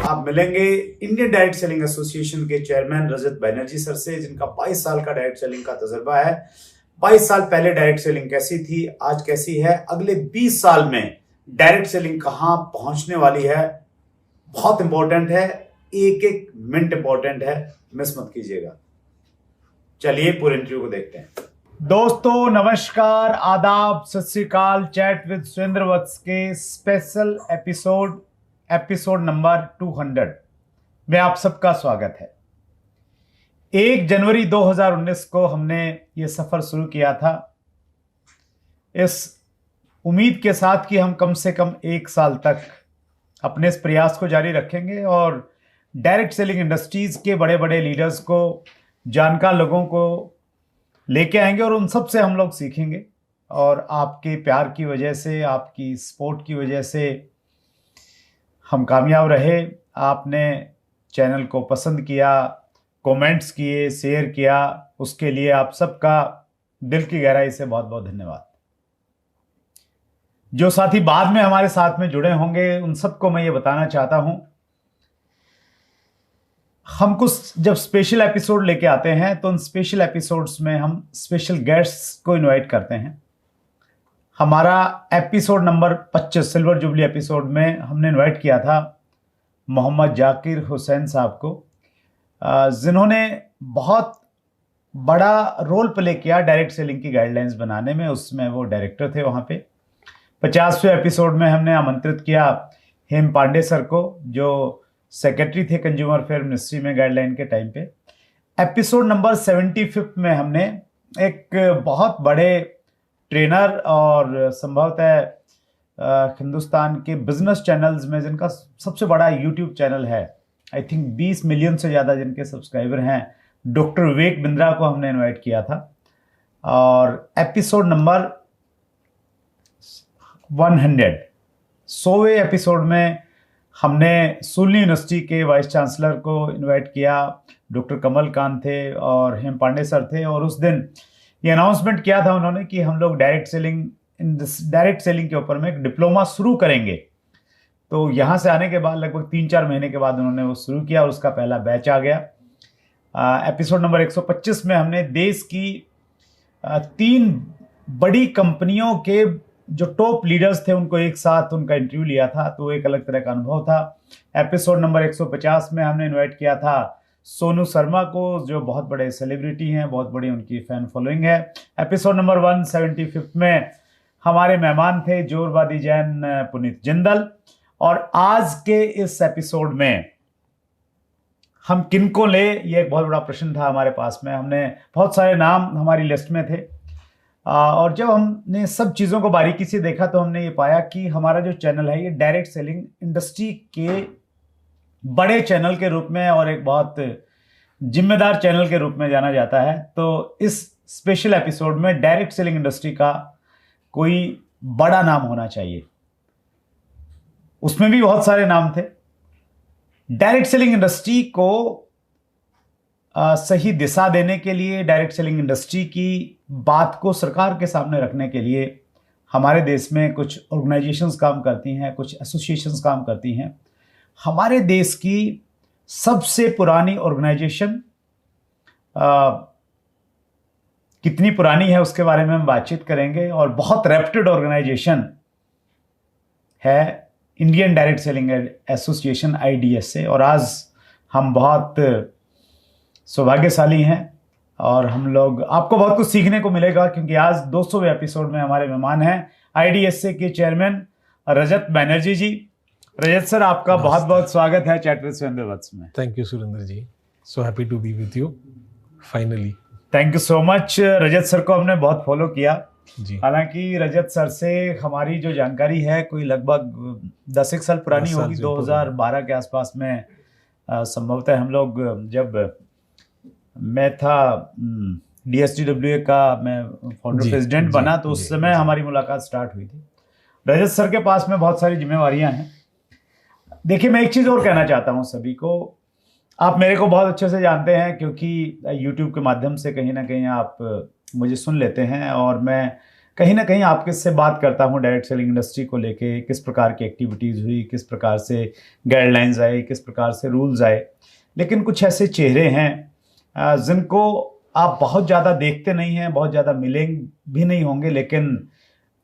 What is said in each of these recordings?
आप मिलेंगे Indian direct selling association के चेयरमैन रजत बैनर्जी सर से, जिनका 22 साल का डायरेक्ट सेलिंग का तजुर्बा है। 22 साल पहले डायरेक्ट सेलिंग कैसी थी, आज कैसी है, अगले 20 साल में डायरेक्ट सेलिंग कहां पहुंचने वाली है, बहुत इंपॉर्टेंट है। एक एक मिनट इंपॉर्टेंट है, मिस मत कीजिएगा। चलिए पूरे इंटरव्यू को देखते हैं। दोस्तों नमस्कार, आदाब, सत श्री अकाल। चैट विद सुरेंद्र वत्स के स्पेशल एपिसोड नंबर 200 में आप सबका स्वागत है। 1 जनवरी 2019 को हमने ये सफर शुरू किया था, इस उम्मीद के साथ कि हम कम से कम 1 साल तक अपने इस प्रयास को जारी रखेंगे और डायरेक्ट सेलिंग इंडस्ट्रीज के बड़े बड़े लीडर्स को, जानकार लोगों को लेके आएंगे और उन सब से हम लोग सीखेंगे। और आपके प्यार की वजह से, आपकी सपोर्ट की वजह से हम कामयाब रहे। आपने चैनल को पसंद किया, कमेंट्स किए, शेयर किया, उसके लिए आप सबका दिल की गहराई से बहुत बहुत धन्यवाद। जो साथी बाद में हमारे साथ में जुड़े होंगे उन सबको मैं ये बताना चाहता हूं, हम कुछ जब स्पेशल एपिसोड लेके आते हैं तो उन स्पेशल एपिसोड्स में हम स्पेशल गेस्ट्स को इनवाइट करते हैं। हमारा episode number 25 silver jubilee episode में हमने इनवाइट किया था मोहम्मद जाकिर हुसैन साहब को, जिन्होंने बहुत बड़ा रोल प्ले किया डायरेक्ट सेलिंग की गाइडलाइंस बनाने में। उसमें वो डायरेक्टर थे वहाँ पे। 50वें एपिसोड में हमने आमंत्रित किया हेम पांडे सर को, जो सेक्रेटरी थे कंज्यूमर अफेयर मिनिस्ट्री में गाइडलाइन के टाइम पे। एपिसोड नंबर 75 में हमने एक बहुत बड़े ट्रेनर और संभवतः हिंदुस्तान के बिजनेस चैनल्स में जिनका सबसे बड़ा यूट्यूब चैनल है, आई थिंक 20 मिलियन से ज़्यादा जिनके सब्सक्राइबर हैं, डॉक्टर विवेक बिंद्रा को हमने इनवाइट किया था। और एपिसोड नंबर 100वें एपिसोड में हमने सुलनी यूनिवर्सिटी के वाइस चांसलर को इनवाइट किया। डॉक्टर कमल कांत थे और हेम पांडे सर थे। और उस दिन ये अनाउंसमेंट किया था उन्होंने कि हम लोग डायरेक्ट सेलिंग के ऊपर में एक डिप्लोमा शुरू करेंगे। तो यहाँ से आने के बाद लगभग 3-4 महीने के बाद उन्होंने वो शुरू किया और उसका पहला बैच आ गया। एपिसोड नंबर 125 में हमने देश की 3 बड़ी कंपनियों के जो टॉप लीडर्स थे उनको एक साथ उनका इंटरव्यू लिया था, तो एक अलग तरह का अनुभव था। एपिसोड नंबर 150 में हमने इनवाइट किया था सोनू शर्मा को, जो बहुत बड़े सेलिब्रिटी हैं, बहुत बड़ी उनकी फैन फॉलोइंग है। एपिसोड नंबर 175 में हमारे मेहमान थे जोरवादी जैन पुनीत जिंदल। और आज के इस एपिसोड में हम किनको ले, ये एक बहुत बड़ा प्रश्न था हमारे पास में। हमने बहुत सारे नाम हमारी लिस्ट में थे और जब हमने सब चीज़ों को बारीकी से देखा तो हमने ये पाया कि हमारा जो चैनल है ये डायरेक्ट सेलिंग इंडस्ट्री के बड़े चैनल के रूप में और एक बहुत जिम्मेदार चैनल के रूप में जाना जाता है। तो इस स्पेशल एपिसोड में डायरेक्ट सेलिंग इंडस्ट्री का कोई बड़ा नाम होना चाहिए। उसमें भी बहुत सारे नाम थे। डायरेक्ट सेलिंग इंडस्ट्री को सही दिशा देने के लिए, डायरेक्ट सेलिंग इंडस्ट्री की बात को सरकार के सामने रखने के लिए हमारे देश में कुछ ऑर्गेनाइजेशंस काम करती हैं, कुछ एसोसिएशंस काम करती हैं। हमारे देश की सबसे पुरानी ऑर्गेनाइजेशन कितनी पुरानी है उसके बारे में हम बातचीत करेंगे। और बहुत रेप्यूटेड ऑर्गेनाइजेशन है Indian direct selling association, IDSA। और आज हम बहुत सौभाग्यशाली हैं और हम लोग, आपको बहुत कुछ सीखने को मिलेगा क्योंकि आज 200वें एपिसोड में हमारे मेहमान हैं IDSA के चेयरमैन रजत बैनर्जी जी। रजत सर, आपका बहुत बहुत स्वागत है चैट विद सुरेंद्र वत्स में। Thank you Surendra ji, so happy to be with you finally. Thank you so much. Rajat sir को हमने बहुत फॉलो किया जी। हालांकि रजत सर से हमारी जो जानकारी है कोई लगभग 10 साल पुरानी होगी। 2012 के आसपास में संभवतः हम लोग, जब मैं था DSTWA का, मैं फाउंडर प्रेसिडेंट बना, तो उस समय हमारी मुलाकात स्टार्ट हुई थी। रजत सर के पास में बहुत सारी जिम्मेवारियां हैं। देखिए, मैं एक चीज़ और कहना चाहता हूं सभी को। आप मेरे को बहुत अच्छे से जानते हैं क्योंकि YouTube के माध्यम से कहीं ना कहीं आप मुझे सुन लेते हैं और मैं कहीं ना कहीं आपके से बात करता हूँ डायरेक्ट सेलिंग इंडस्ट्री को लेके, किस प्रकार की एक्टिविटीज़ हुई, किस प्रकार से गाइडलाइंस आए, किस प्रकार से रूल्स आए, लेकिन कुछ ऐसे चेहरे हैं जिनको आप बहुत ज़्यादा देखते नहीं हैं, बहुत ज़्यादा मिलेंगे भी नहीं होंगे, लेकिन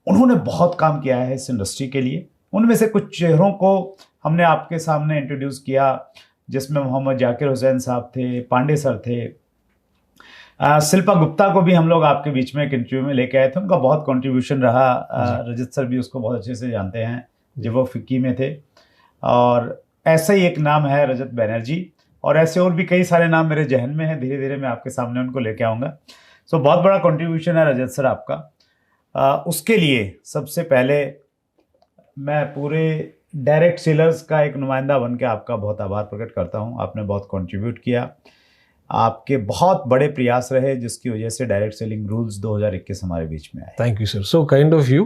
उन्होंने बहुत काम किया है इस इंडस्ट्री के लिए। उनमें से कुछ चेहरों को हमने आपके सामने इंट्रोड्यूस किया, जिसमें मोहम्मद जाकिर हुसैन साहब थे, पांडे सर थे, शिल्पा गुप्ता को भी हम लोग आपके बीच में एक इंटरव्यू में लेके आए थे। उनका बहुत कंट्रीब्यूशन रहा, रजत सर भी उसको बहुत अच्छे से जानते हैं जब वो फिक्की में थे। और ऐसा ही एक नाम है रजत बैनर्जी, और ऐसे और भी कई सारे नाम मेरे जहन में हैं, धीरे धीरे मैं आपके सामने उनको लेके आऊँगा। सो बहुत बड़ा कंट्रीब्यूशन है रजत सर आपका। उसके लिए सबसे पहले मैं पूरे डायरेक्ट सेलर्स का एक नुमाइंदा बन के आपका बहुत आभार प्रकट करता हूँ। आपने बहुत कंट्रीब्यूट किया, आपके बहुत बड़े प्रयास रहे, जिसकी वजह से डायरेक्ट सेलिंग रूल्स 2021 हमारे बीच में आए। Thank you sir, so kind of you.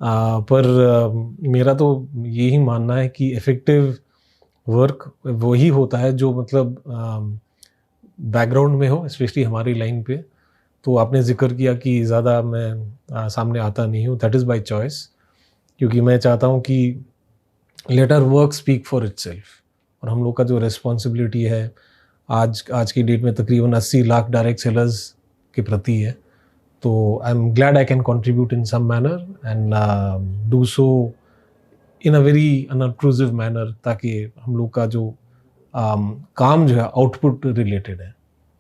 पर मेरा तो यही मानना है कि इफेक्टिव वर्क वही होता है जो मतलब बैकग्राउंड में हो, स्पेशली हमारी लाइन पे। तो आपने जिक्र किया कि ज़्यादा मैं सामने आता नहीं हूँ, दैट इज़ बाय चॉइस, क्योंकि मैं चाहता हूँ कि let our work speak for itself. और हम लोग का जो रिस्पॉन्सिबिलिटी है आज की डेट में तकरीबन 80 लाख डायरेक्ट सेलर्स के प्रति है। तो I am glad I can contribute in some manner and do so in a very unobtrusive manner, ताकि हम लोग का जो काम जो है आउटपुट रिलेटेड है।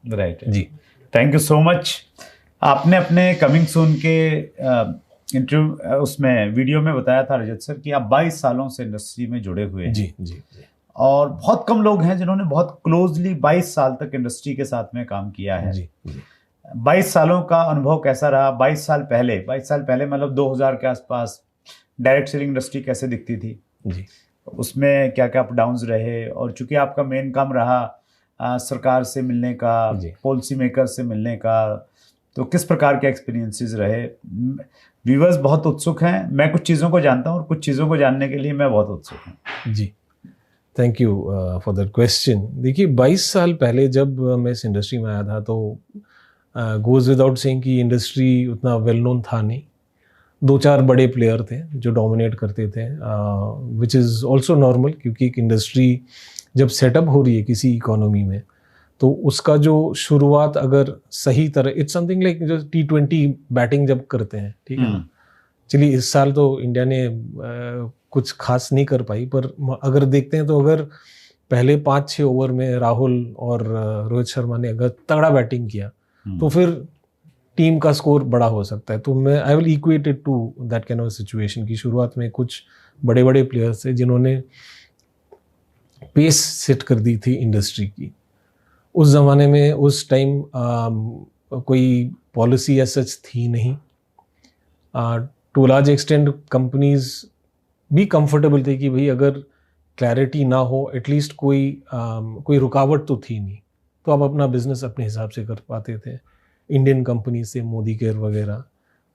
राइट जी, थैंक यू सो मच। आपने अपने कमिंग सून के इंटरव्यू उसमें वीडियो में बताया था रजत सर कि आप 22 सालों से इंडस्ट्री में जुड़े हुए हैं। जी जी जी। और बहुत कम लोग हैं जिन्होंने बहुत क्लोजली 22 साल तक इंडस्ट्री के साथ में काम किया है। जी जी। 22 सालों का अनुभव कैसा रहा? 22 साल पहले मतलब 2000 के आसपास डायरेक्ट सेलिंग इंडस्ट्री कैसे दिखती थी जी, उसमें क्या क्या अप डाउन्स रहे? और चूंकि आपका मेन काम रहा सरकार से मिलने का, पॉलिसी मेकर से मिलने का, तो किस प्रकार के एक्सपीरियंसेस रहे? व्यूअर्स बहुत उत्सुक हैं, मैं कुछ चीज़ों को जानता हूँ और कुछ चीज़ों को जानने के लिए मैं बहुत उत्सुक हूँ। जी, thank you for that question. देखिए 22 साल पहले जब मैं इस इंडस्ट्री में आया था तो गोज़ विदाउट सेइंग कि इंडस्ट्री उतना वेल नोन था नहीं। 2-4 बड़े प्लेयर थे जो डोमिनेट करते थे, विच इज़ ऑल्सो नॉर्मल, क्योंकि एक इंडस्ट्री जब सेटअप हो रही है किसी इकोनॉमी में तो उसका जो शुरुआत अगर सही तरह, इट्स समथिंग लाइक जो T20 बैटिंग जब करते हैं, ठीक है ना। चलिए इस साल तो इंडिया ने कुछ खास नहीं कर पाई, पर अगर देखते हैं तो अगर पहले 5-6 ओवर में राहुल और रोहित शर्मा ने अगर तगड़ा बैटिंग किया तो फिर टीम का स्कोर बड़ा हो सकता है। तो मैं I will equate it to that kind of situation की शुरुआत में कुछ बड़े बड़े प्लेयर्स थे जिन्होंने पेस सेट कर दी थी इंडस्ट्री की। उस ज़माने में उस टाइम कोई पॉलिसी एज सच थी नहीं। टू लार्ज एक्सटेंड कंपनीज भी कंफर्टेबल थे कि भाई अगर क्लैरिटी ना हो एटलीस्ट कोई रुकावट तो थी नहीं, तो आप अपना बिजनेस अपने हिसाब से कर पाते थे। इंडियन कंपनी से मोदी केयर वगैरह,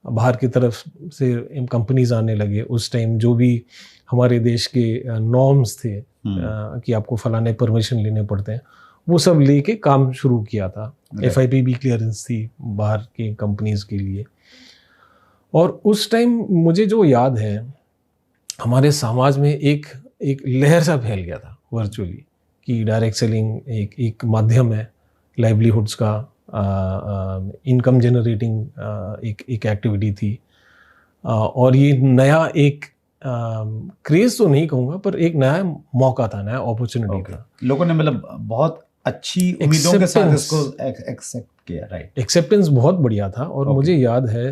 बाहर की तरफ से कंपनीज आने लगे। उस टाइम जो भी हमारे देश के नॉर्म्स थे कि आपको फलाने परमिशन लेने पड़ते हैं, वो सब लेके काम शुरू किया था। FIPB क्लियरेंस थी बाहर की कंपनीज के लिए। और उस टाइम मुझे जो याद है, हमारे समाज में एक लहर सा फैल गया था वर्चुअली कि डायरेक्ट सेलिंग एक माध्यम है लाइवलीहुड्स का, इनकम जनरेटिंग एक एक्टिविटी थी। और ये नया एक क्रेज तो नहीं कहूँगा, पर एक नया मौका था, नया अपॉर्चुनिटी था। लोगों ने मतलब बहुत अच्छी उम्मीदों के साथ इसको एक्सेप्ट किया, राइट। एक्सेप्टेंस बहुत बढ़िया था। और मुझे याद है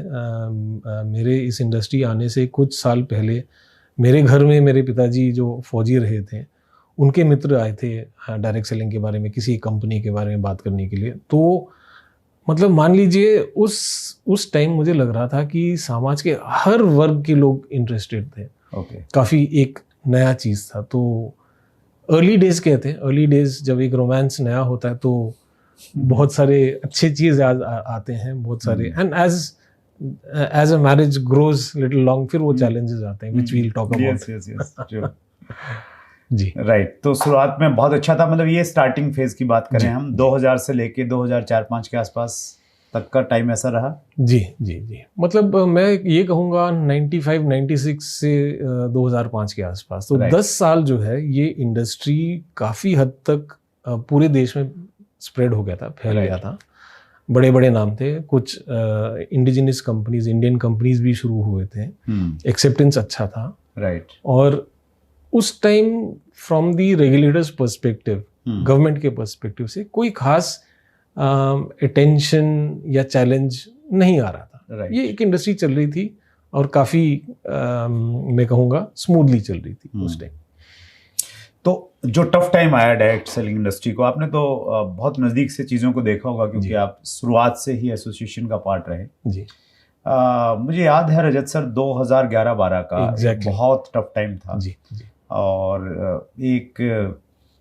मेरे इस इंडस्ट्री आने से कुछ साल पहले मेरे घर में मेरे पिताजी जो फौजी रहे थे, उनके मित्र आए थे डायरेक्ट सेलिंग के बारे में, किसी कंपनी के बारे में बात करने के लिए। तो मतलब मान लीजिए उस टाइम मुझे लग रहा था कि समाज के हर वर्ग के लोग इंटरेस्टेड थे। काफ़ी एक नया चीज़ था। तो अर्ली डेज कहते हैं, अर्ली डेज जब एक रोमांस नया होता है तो बहुत सारे अच्छे चीज़ आते हैं, बहुत सारे। And as a marriage grows little long, फिर वो चैलेंजेस आते हैं which we will talk about. जी, राइट। तो शुरुआत में बहुत अच्छा था, मतलब ये स्टार्टिंग फेज की बात करें हम 2000 से लेके 2004-5 के आसपास तक का टाइम ऐसा रहा? जी जी जी, मतलब मैं ये कहूँगा 95 96 से 2005 के आसपास, तो 10 साल जो है ये इंडस्ट्री काफ़ी हद तक पूरे देश में स्प्रेड हो गया था, फैल गया था। बड़े बड़े नाम थे, कुछ इंडिजिनस कंपनीज, इंडियन कंपनीज भी शुरू हुए थे, एक्सेप्टेंस अच्छा था। राइट। और उस time from the regulators perspective, government के पर्सपेक्टिव से कोई खास अटेंशन या चैलेंज नहीं आ रहा था। ये एक इंडस्ट्री चल रही थी और काफ़ी मैं कहूँगा स्मूथली चल रही थी उस टाइम। तो जो टफ टाइम आया डायरेक्ट सेलिंग इंडस्ट्री को, आपने तो बहुत नज़दीक से चीज़ों को देखा होगा, क्योंकि आप शुरुआत से ही एसोसिएशन का पार्ट रहे। जी। मुझे याद है रजत सर 2011-12 का बहुत टफ टाइम था। जी जी। और एक,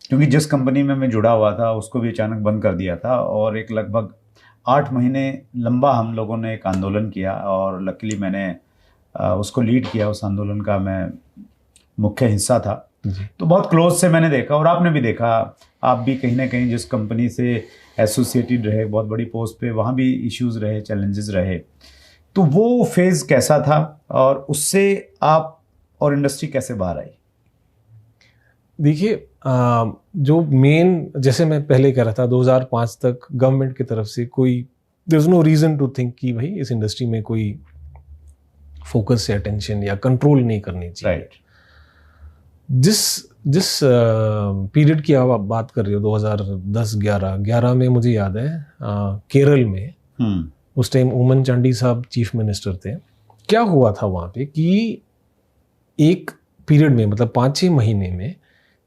क्योंकि जिस कंपनी में मैं जुड़ा हुआ था उसको भी अचानक बंद कर दिया था, और एक लगभग 8 महीने लंबा हम लोगों ने एक आंदोलन किया, और लकीली मैंने उसको लीड किया। उस आंदोलन का मैं मुख्य हिस्सा था। तो बहुत क्लोज से मैंने देखा, और आपने भी देखा, आप भी कहीं ना कहीं जिस कंपनी से एसोसिएटेड रहे, बहुत बड़ी पोस्ट पे, वहाँ भी इश्यूज रहे, चैलेंजेस रहे। तो वो फेज़ कैसा था, और उससे आप और इंडस्ट्री कैसे बाहर आई? देखिए, जो मेन, जैसे मैं पहले कह रहा था, 2005 तक गवर्नमेंट की तरफ से कोई, there is no reason to think कि भाई इस इंडस्ट्री में कोई फोकस या अटेंशन या कंट्रोल नहीं करनी चाहिए। राइट। जिस पीरियड की आप बात कर रहे हो, 2010-11 में, मुझे याद है केरल में उस टाइम ओमन चांडी साहब चीफ मिनिस्टर थे। क्या हुआ था वहाँ पे कि एक पीरियड में, मतलब 5-6 महीने में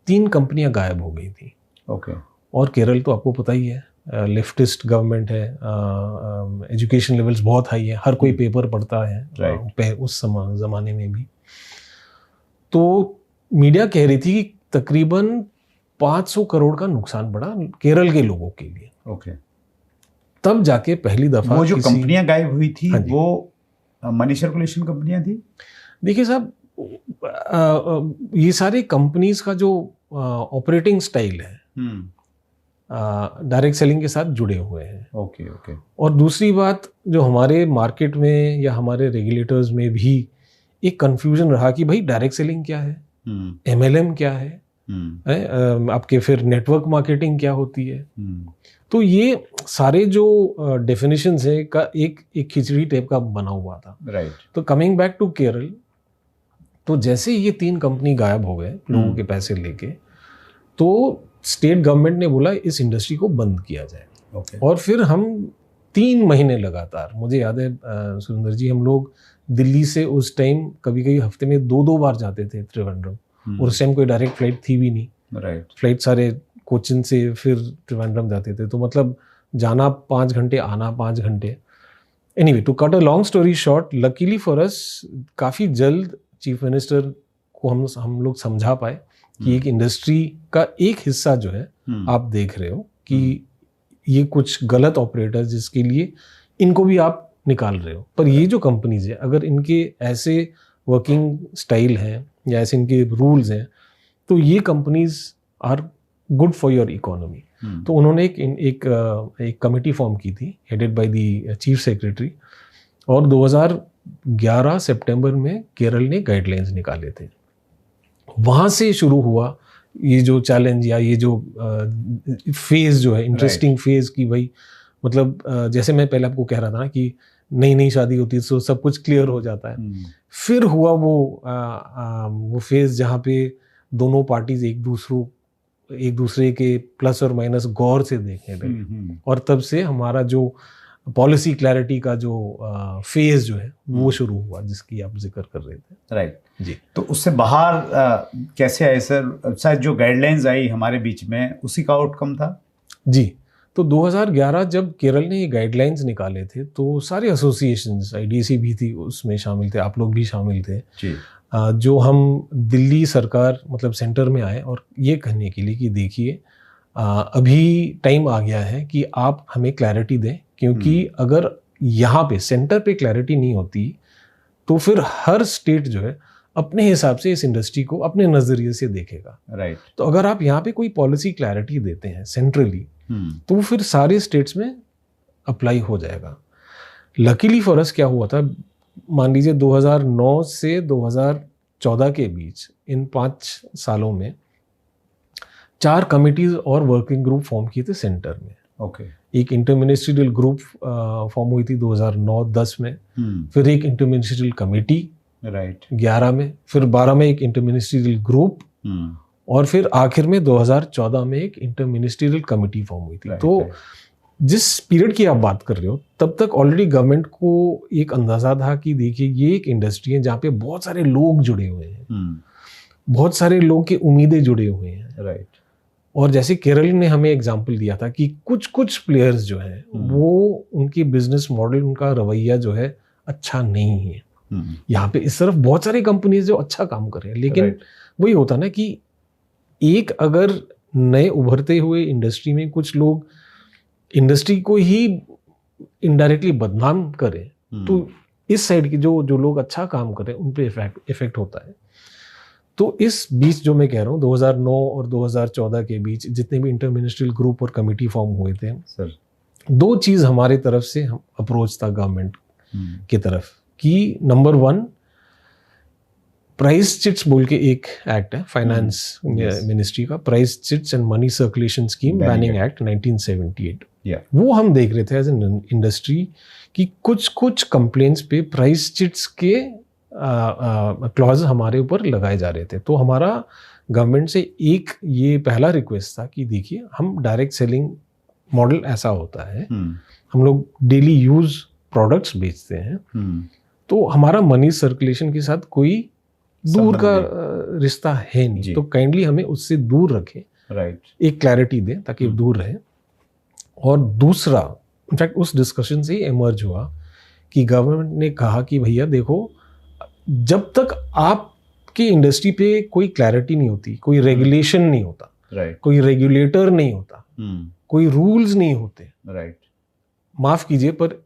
3 कंपनियां गायब हो गई थी। ओके। और केरल तो आपको पता ही है, लेफ्टिस्ट गवर्नमेंट है, एजुकेशन लेवल्स बहुत हाई है, हर कोई पेपर पढ़ता है उस ज़माने में भी। तो मीडिया कह रही थी कि तकरीबन 500 करोड़ का नुकसान पड़ा केरल के लोगों के लिए। ओके। तब जाके पहली दफा वो जो कंपनियां गायब हुई थी, वो मनी सर्कुलेशन कंपनियां थी। देखिए साहब, ये सारे कंपनीज का जो ऑपरेटिंग स्टाइल है, डायरेक्ट सेलिंग के साथ जुड़े हुए हैं। Okay okay. और दूसरी बात, जो हमारे मार्केट में या हमारे रेगुलेटर्स में भी एक कंफ्यूजन रहा कि भाई डायरेक्ट सेलिंग क्या है, MLM क्या है, आपके फिर नेटवर्क मार्केटिंग क्या होती है। तो ये सारे जो डेफिनेशंस है का एक खिचड़ी टाइप का बना हुआ था। राइट। तो कमिंग बैक टू केरल, तो जैसे ये 3 कंपनी गायब हो गए लोगों के पैसे लेके, तो स्टेट गवर्नमेंट ने बोला इस इंडस्ट्री को बंद किया जाए। ओके। और फिर हम 3 महीने लगातार, मुझे याद है सुरेंद्र जी, हम लोग दिल्ली से उस टाइम कभी कभी हफ्ते में 2-2 बार जाते थे त्रिवेंद्रम, और उस टाइम कोई डायरेक्ट फ्लाइट थी भी नहीं। राइट। फ्लाइट सारे कोचिन से फिर त्रिवेंद्रम जाते थे, तो मतलब जाना 5 घंटे, आना 5 घंटे। Anyway, to cut a long story short, luckily for us काफ़ी जल्द चीफ मिनिस्टर को हम लोग समझा पाए कि एक इंडस्ट्री का एक हिस्सा जो है, आप देख रहे हो कि ये कुछ गलत ऑपरेटर्स, जिसके लिए इनको भी आप निकाल रहे हो, पर ये जो कंपनीज है, अगर इनके ऐसे वर्किंग स्टाइल हैं या ऐसे इनके रूल्स हैं, तो ये companies are good for your economy. तो उन्होंने एक कमेटी फॉर्म की थी, headed by the chief secretary, और 2011 सितंबर में केरल ने गाइडलाइंस निकाले थे। वहाँ से शुरू हुआ ये जो चैलेंज, या ये जो फेज जो है, इंटरेस्टिंग फेज की, भाई मतलब जैसे मैं पहले आपको कह रहा था ना कि नई शादी होती है तो सब कुछ क्लियर हो जाता है। फिर हुआ वो फेज जहाँ पे दोनों पार्टीज एक दूसरे के प्लस और माइनस गौर से देखने लगे, और तब से हमारा जो पॉलिसी क्लैरिटी का जो फेज जो है वो शुरू हुआ, जिसकी आप जिक्र कर रहे थे। राइट जी। तो उससे बाहर कैसे आए सर? शायद जो गाइडलाइंस आई हमारे बीच में, उसी का आउटकम था। जी। तो 2011 जब केरल ने ये गाइडलाइंस निकाले थे, तो सारे एसोसिएशंस, IDC भी थी उसमें शामिल थे, आप लोग भी शामिल थे जी। जो हम दिल्ली सरकार, मतलब सेंटर में आए और ये कहने के लिए कि देखिए अभी टाइम आ गया है कि आप हमें क्लैरिटी दें, क्योंकि अगर यहाँ पे सेंटर पे क्लैरिटी नहीं होती तो फिर हर स्टेट जो है अपने हिसाब से इस इंडस्ट्री को अपने नज़रिए से देखेगा। राइट। तो अगर आप यहाँ पे कोई पॉलिसी क्लैरिटी देते हैं सेंट्रली, तो फिर सारे स्टेट्स में अप्लाई हो जाएगा। लकीली फॉर अस क्या हुआ था, मान लीजिए 2009 से 2014 के बीच इन 5 सालों में 4 कमिटीज और वर्किंग ग्रुप फॉर्म किए थे सेंटर में। ओके। एक इंटरमिनिस्ट्रियल ग्रुप फॉर्म हुई थी 2009-10 में, फिर एक इंटरमिनिस्ट्रियल कमेटी राइट 11 में, फिर 12 में एक इंटरमिनिस्ट्रियल ग्रुप, और फिर आखिर में 2014 में एक इंटरमिनिस्ट्रियल कमेटी फॉर्म हुई थी। तो जिस पीरियड की आप बात कर रहे हो तब तक ऑलरेडी गवर्नमेंट को एक अंदाजा था कि देखिए ये एक इंडस्ट्री है जहाँ पे बहुत सारे लोग जुड़े हुए हैं, बहुत सारे लोग की उम्मीदें जुड़े हुए हैं। राइट। और जैसे केरल ने हमें एग्जांपल दिया था कि कुछ प्लेयर्स जो हैं वो उनकी बिजनेस मॉडल, उनका रवैया जो है अच्छा नहीं है। यहाँ पे इस तरफ बहुत सारी कंपनीज जो अच्छा काम कर रहे हैं, लेकिन वही होता ना कि एक अगर नए उभरते हुए इंडस्ट्री में कुछ लोग इंडस्ट्री को ही इनडायरेक्टली बदनाम करें तो इस साइड के जो लोग अच्छा काम कर रहे हैं उन पे इफेक्ट होता है। तो इस बीच जो मैं कह रहा हूँ 2009 और 2014 के बीच जितने भी इंटरमिनिस्ट्रियल ग्रुप और कमेटी फॉर्म हुए थे सर, 2 चीज़ हमारे तरफ से हम अप्रोच था गवर्नमेंट की तरफ कि नंबर 1 प्राइस चिट्स बोल के एक एक्ट है फाइनेंस मिनिस्ट्री का, price chits and money circulation scheme banning act 1978। वो हम देख रहे थे एज एन इंडस्ट्री कि कुछ कंप्लेंट्स पे प्राइस चिट्स के क्लॉज हमारे ऊपर लगाए जा रहे थे। तो हमारा गवर्नमेंट से एक ये पहला रिक्वेस्ट था कि देखिए हम डायरेक्ट सेलिंग मॉडल ऐसा होता है, हम लोग डेली यूज प्रोडक्ट्स बेचते हैं, तो हमारा मनी सर्कुलेशन के साथ कोई दूर का रिश्ता है नहीं, तो काइंडली हमें उससे दूर रखें। राइट। एक क्लैरिटी दें ताकि दूर रहे। और दूसरा, इनफैक्ट उस डिस्कशन से ही इमर्ज हुआ कि गवर्नमेंट ने कहा कि भैया देखो, जब तक आपकी इंडस्ट्री पे कोई क्लैरिटी नहीं होती, कोई रेगुलेशन नहीं होता, कोई रेगुलेटर नहीं होता, कोई रूल्स नहीं होते, माफ कीजिए पर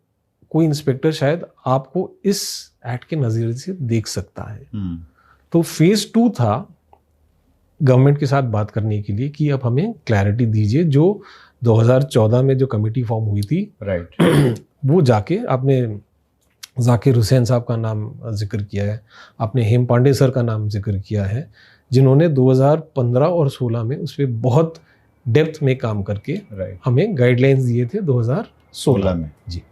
कोई इंस्पेक्टर शायद आपको इस एक्ट के नजरिए से देख सकता है। तो फेज 2 था गवर्नमेंट के साथ बात करने के लिए कि अब हमें क्लैरिटी दीजिए। जो 2014 में जो कमेटी फॉर्म हुई थी, वो जाके आपने जाकिर हुसैन साहब का नाम जिक्र किया है, आपने हेम पांडे सर का नाम जिक्र किया है, जिन्होंने 2015 और 16 में उस पर बहुत डेप्थ में काम करके हमें गाइडलाइंस दिए थे 2016 में। जी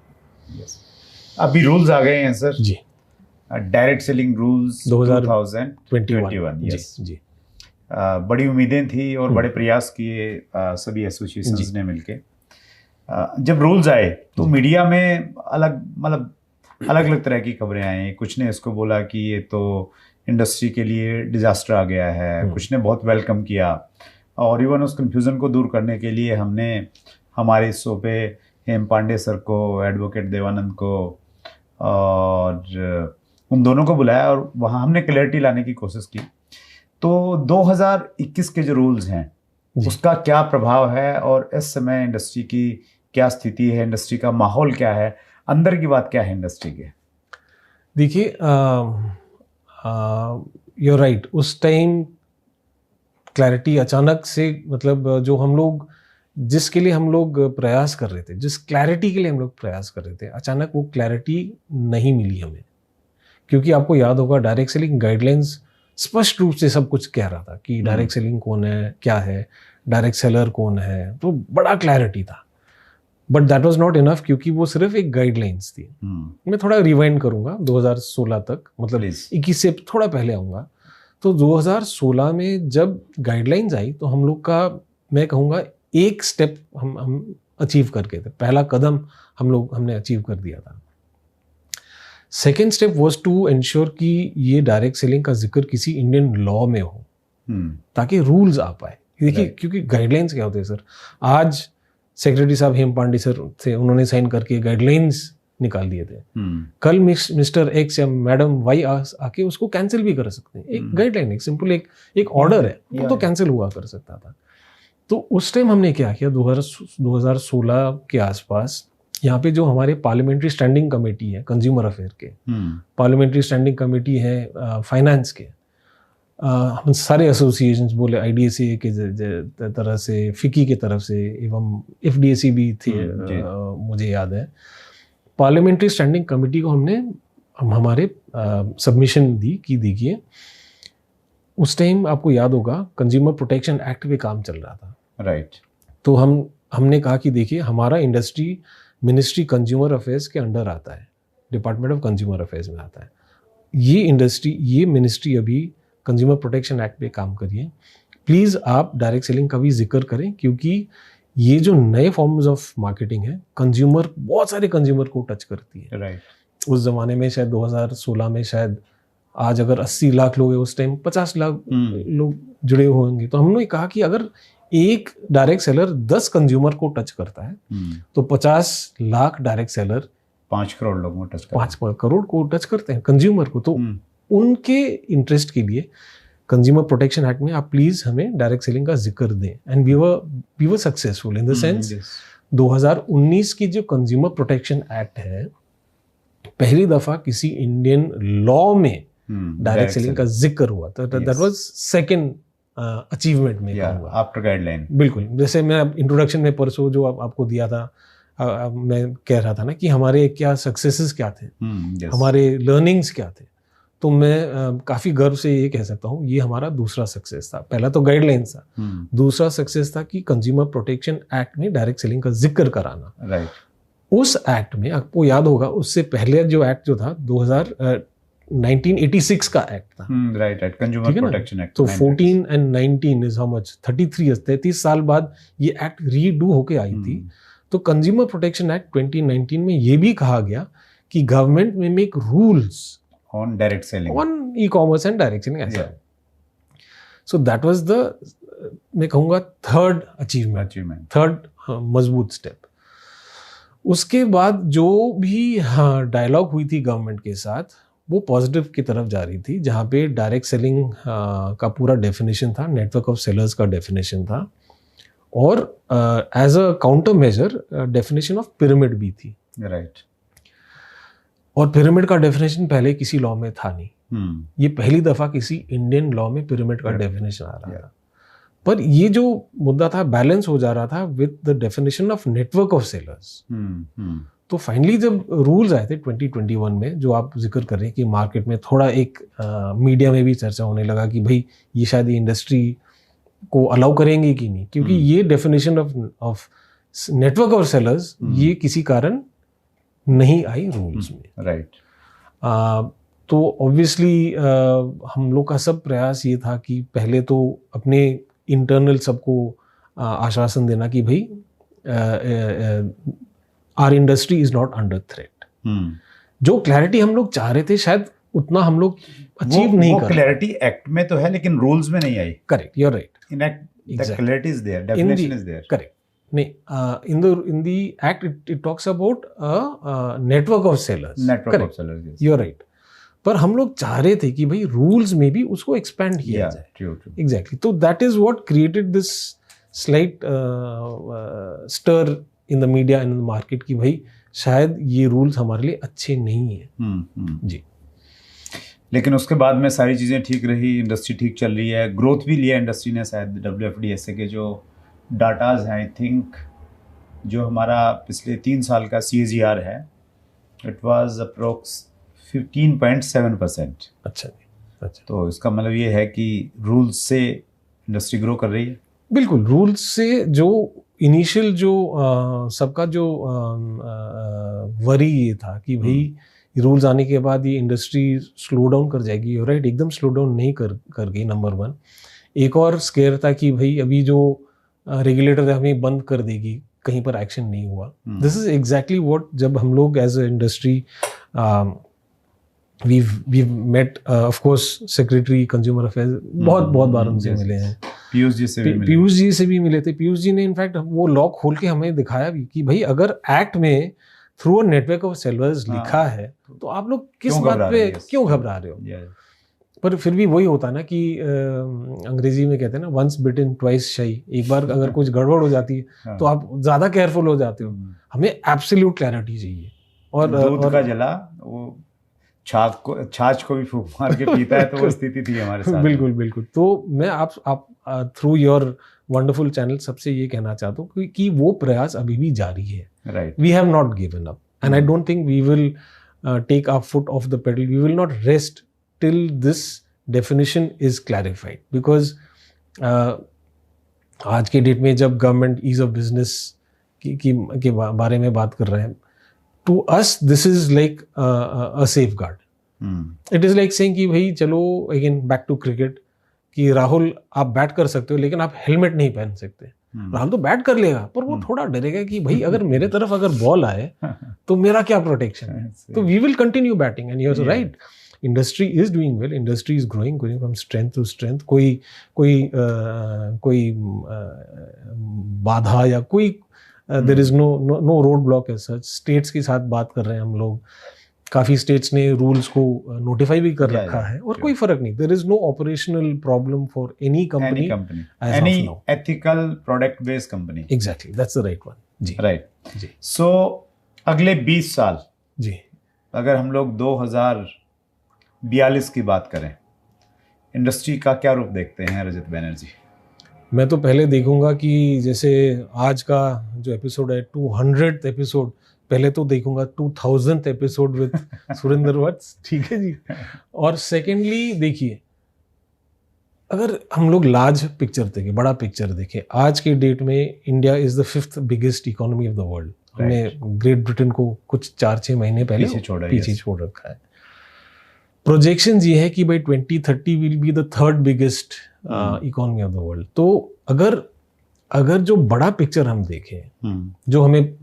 अभी रूल्स आ गए हैं सर जी, डायरेक्ट सेलिंग रूल्स 2021। जी। बड़ी उम्मीदें थी और बड़े प्रयास किए सभी एसोसिएशंस ने मिलके। जब रूल्स आए तो मीडिया में अलग अलग तरह की खबरें आई। कुछ ने इसको बोला कि ये तो इंडस्ट्री के लिए डिजास्टर आ गया है, कुछ ने बहुत वेलकम किया, और इवन उस कंफ्यूजन को दूर करने के लिए हमने हमारे इस शो पे हेम पांडे सर को, एडवोकेट देवानंद को और उन दोनों को बुलाया और वहाँ हमने क्लैरिटी लाने की कोशिश की। तो 2021 के जो रूल्स हैं उसका क्या प्रभाव है और इस समय इंडस्ट्री की क्या स्थिति है, इंडस्ट्री का माहौल क्या है, अंदर की बात क्या है इंडस्ट्री के? देखिए यू राइट, उस टाइम क्लैरिटी अचानक से, मतलब जो हम लोग जिसके लिए हम लोग प्रयास कर रहे थे, जिस क्लैरिटी के लिए हम लोग प्रयास कर रहे थे, अचानक वो क्लैरिटी नहीं मिली हमें। क्योंकि आपको याद होगा डायरेक्ट सेलिंग गाइडलाइंस स्पष्ट रूप से सब कुछ कह रहा था कि डायरेक्ट सेलिंग कौन है, क्या है, डायरेक्ट सेलर कौन है, तो बड़ा क्लैरिटी था। But that was not enough, क्योंकि वो सिर्फ एक गाइडलाइंस थी। मैं थोड़ा रिवाइंड करूंगा 2016 तक, मतलब 21 से थोड़ा पहले आऊंगा। तो 2016 में जब गाइडलाइंस आई तो हम लोग का, मैं कहूँगा, एक स्टेप हम अचीव करके थे, पहला कदम हमने अचीव कर दिया था। Second step was to ensure कि ये डायरेक्ट सेलिंग का जिक्र किसी इंडियन लॉ में हो, ताकि रूल्स आ पाए। देखिए क्योंकि गाइडलाइंस क्या होते हैं सर, आज सेक्रेटरी साहब हेम पांडे सर थे, उन्होंने साइन करके गाइडलाइंस निकाल दिए थे। कल मिस्टर एक्स या मैडम वाई आके उसको कैंसिल भी कर सकते हैं। एक गाइडलाइन, एक सिंपल एक ऑर्डर है, वो तो कैंसिल हुआ कर सकता था। तो उस टाइम हमने क्या किया, 2016 के आसपास यहाँ पे जो हमारे पार्लियामेंट्री स्टैंडिंग कमेटी है कंज्यूमर अफेयर के, पार्लियामेंट्री स्टैंडिंग कमेटी है फाइनेंस के, हम सारे एसोसिएशंस बोले, IDSA के तरह से, फिकी के तरफ से, एवं FDSC भी थे, मुझे याद है। पार्लियामेंट्री स्टैंडिंग कमेटी को हम हमारे सबमिशन दी कि देखिए उस टाइम आपको याद होगा कंज्यूमर प्रोटेक्शन एक्ट पे काम चल रहा था, राइट। तो हमने कहा कि देखिए हमारा इंडस्ट्री मिनिस्ट्री कंज्यूमर अफेयर्स के अंडर आता है, डिपार्टमेंट ऑफ कंज्यूमर अफेयर्स में आता है। ये मिनिस्ट्री अभी कंज्यूमर प्रोटेक्शन एक्ट पे काम करिए, प्लीज़ आप डायरेक्ट सेलिंग का भी जिक्र करें, क्योंकि ये जो नए फॉर्म्स ऑफ मार्केटिंग है, कंज्यूमर, बहुत सारे कंज्यूमर को टच करती है, राइट। उस ज़माने में शायद 2016 में शायद आज अगर 80 लाख लोग हैं, उस टाइम 50 लाख लोग जुड़े होंगे। तो हमने कहा कि अगर एक डायरेक्ट सेलर 10 कंज्यूमर को टच करता है तो 50 लाख डायरेक्ट सेलर 5 करोड़ लोगों को टच करते हैं, 5 करोड़ को टच करते हैं कंज्यूमर को। तो उनके इंटरेस्ट के लिए कंज्यूमर प्रोटेक्शन एक्ट में आप प्लीज हमें डायरेक्ट सेलिंग का जिक्र दें। And we were successful in the sense 2019 की जो कंज्यूमर प्रोटेक्शन एक्ट है, पहली दफा किसी इंडियन लॉ में डायरेक्ट सेलिंग का जिक्र हुआ, तो दैट वाज सेकंड अचीवमेंट में कहूंगा आफ्टर गाइडलाइन। बिल्कुल, जैसे मैं इंट्रोडक्शन में परसों जो आपको दिया था, मैं कह रहा था ना कि हमारे क्या सक्सेसेस क्या थे, हमारे लर्निंग्स क्या थे, तो मैं काफी गर्व से ये कह सकता हूँ ये हमारा दूसरा सक्सेस था। पहला तो गाइडलाइंस था, दूसरा सक्सेस था कि कंज्यूमर प्रोटेक्शन एक्ट में डायरेक्ट सेलिंग का जिक्र कराना। राइट। उस एक्ट में आपको याद होगा, उससे पहले जो एक्ट जो था 1986 का एक्ट था, right right, consumer protection act. तो 14 एंड 19 इज हाउ मच, 33 साल बाद ये एक्ट रीडू होके आई थी। तो कंज्यूमर प्रोटेक्शन एक्ट 2019 में ये भी कहा गया कि गवर्नमेंट में make rules on direct selling, on e-commerce and direct selling ऐसा। सो दैट वाज द, मैं कहूँगा थर्ड अचीवमेंट, थर्ड मजबूत स्टेप। उसके बाद जो भी डायलॉग हुई थी गवर्नमेंट के साथ, वो पॉजिटिव की तरफ जा रही थी, जहाँ पे डायरेक्ट सेलिंग का पूरा डेफिनेशन था, नेटवर्क ऑफ सेलर्स का डेफिनेशन था, और as a counter measure definition of pyramid भी थी। राइट। और पिरामिड का डेफिनेशन पहले किसी लॉ में था नहीं, ये पहली दफा किसी इंडियन लॉ में पिरामिड का डेफिनेशन आ रहा था। पर ये जो मुद्दा था बैलेंस हो जा रहा था with the definition of network of sellers. तो फाइनली जब रूल्स आए थे 2021 में, जो आप जिक्र कर रहे हैं कि मार्केट में थोड़ा एक मीडिया में भी चर्चा होने लगा कि भाई ये शायद ये इंडस्ट्री को अलाउ करेंगे कि नहीं, क्योंकि ये definition of network of sellers ये किसी कारण नहीं आई रूल्स में। राइट। तो ऑब्वियसली हम लोग का सब प्रयास ये था कि पहले तो अपने इंटरनल सबको आश्वासन देना कि भाई our industry is not under threat. जो क्लैरिटी हम लोग चाह रहे थे शायद उतना हम लोग अचीव नहीं कर रहे। क्लैरिटी एक्ट में तो है लेकिन रूल्स में नहीं आई। Correct, you are right. In act the clarity is there, definition is there. Correct. नहीं, in the act it talks about network of sellers. Network of sellers, yes. You are right. पर हम लोग चाह रहे थे कि भाई रूल्स में भी उसको एक्सपेंड किया जाए। True. Exactly. तो that is what created this slight stir in the media and in the market कि भाई शायद ये रूल्स हमारे लिए अच्छे नहीं है। जी। लेकिन उसके बाद में सारी चीज़ें ठीक रही, इंडस्ट्री ठीक चल रही है, ग्रोथ भी लिया इंडस्ट्री ने। शायद WFDSA के जो डाटाज हैं, आई थिंक जो हमारा पिछले 3 साल का CAGR है, इट वाज अप्रोक्स 15.7%। अच्छा। तो इसका मतलब ये है कि रूल्स से इंडस्ट्री ग्रो कर रही है। बिल्कुल, रूल्स से जो इनिशियल जो सबका जो वरी ये था कि भाई रूल्स आने के बाद ये इंडस्ट्री स्लो डाउन कर जाएगी, राइट, एकदम स्लो डाउन नहीं कर गई, नंबर 1। एक और स्केयर था कि भाई अभी जो रेगुलेटर हमें बंद कर देगी, कहीं पर एक्शन नहीं हुआ। दिस इज एग्जैक्टली व्हाट, जब हम लोग as a industry we met, of course secretary consumer affairs बहुत बार उनसे मिले हैं, पीयूष जी से भी मिले थे। पीयूष जी ने इनफैक्ट वो लॉ खोल के हमें दिखाया भी कि भाई अगर एक्ट में through a network of sellers लिखा है तो आप लोग किस बात पे क्यों घबरा रहे हो। पर फिर भी वही होता है ना कि अंग्रेजी में कहते हैं ना, वंस बिटन ट्वाइस शाई। एक बार अगर कुछ गड़बड़ हो जाती है तो आप ज्यादा केयरफुल हो जाते हो। हमें एब्सोल्यूट क्लैरिटी चाहिए। और दूध का जला वो छाछ को भी फूंक मार के पीता है, तो वो स्थिति थी हमारे साथ। बिल्कुल बिल्कुल। तो मैं आप थ्रू योर वंडरफुल चैनल सबसे ये कहना चाहता हूँ कि वो प्रयास अभी भी जारी है। Right, we have not given up and I don't think we will take our foot off the pedal, we will not rest till this definition is clarified, because आज के डेट में जब गवर्नमेंट ईज ऑफ बिजनेस के बारे में बात कर रहे हैं, to us this is like a safeguard. It is like saying कि भाई चलो अगेन बैक टू क्रिकेट, कि राहुल आप बैट कर सकते हो लेकिन आप हेलमेट नहीं पहन सकते। राहुल तो बैट कर लेगा पर वो थोड़ा डरेगा कि भाई अगर मेरे तरफ अगर बॉल आए तो मेरा क्या प्रोटेक्शन है। तो we will continue batting and you are right, industry is doing well, industry is growing from strength to strength. कोई बाधा या कोई there is no roadblock as such. States के साथ बात कर रहे हैं हम लोग, काफ़ी स्टेट्स ने रूल्स को नोटिफाई भी कर रखा है और कोई फर्क नहीं, there is no operational problem for any company, any ethical product based company. Exactly, that's the right one जी। राइट जी। सो अगले 20 साल जी, अगर हम लोग 2042 की बात करें, इंडस्ट्री का क्या रूप देखते हैं रजत बैनर्जी? मैं तो पहले देखूंगा कि जैसे आज का जो एपिसोड है 200th एपिसोड, पहले तो देखूंगा 2000th एपिसोड विद सुरेंद्र वत्स, ठीक है जी। और सेकेंडली देखिए, अगर हम लोग लार्ज पिक्चर देखें, बड़ा पिक्चर देखें, आज के डेट में India is the 5th biggest economy of the world. हमने ग्रेट ब्रिटेन को कुछ 4-6 महीने पहले पीछे छोड़ रखा है। प्रोजेक्शंस ये है कि by 2030 will be the 3rd biggest economy of the world. तो अगर जो बड़ा पिक्चर हम देखें, जो हमें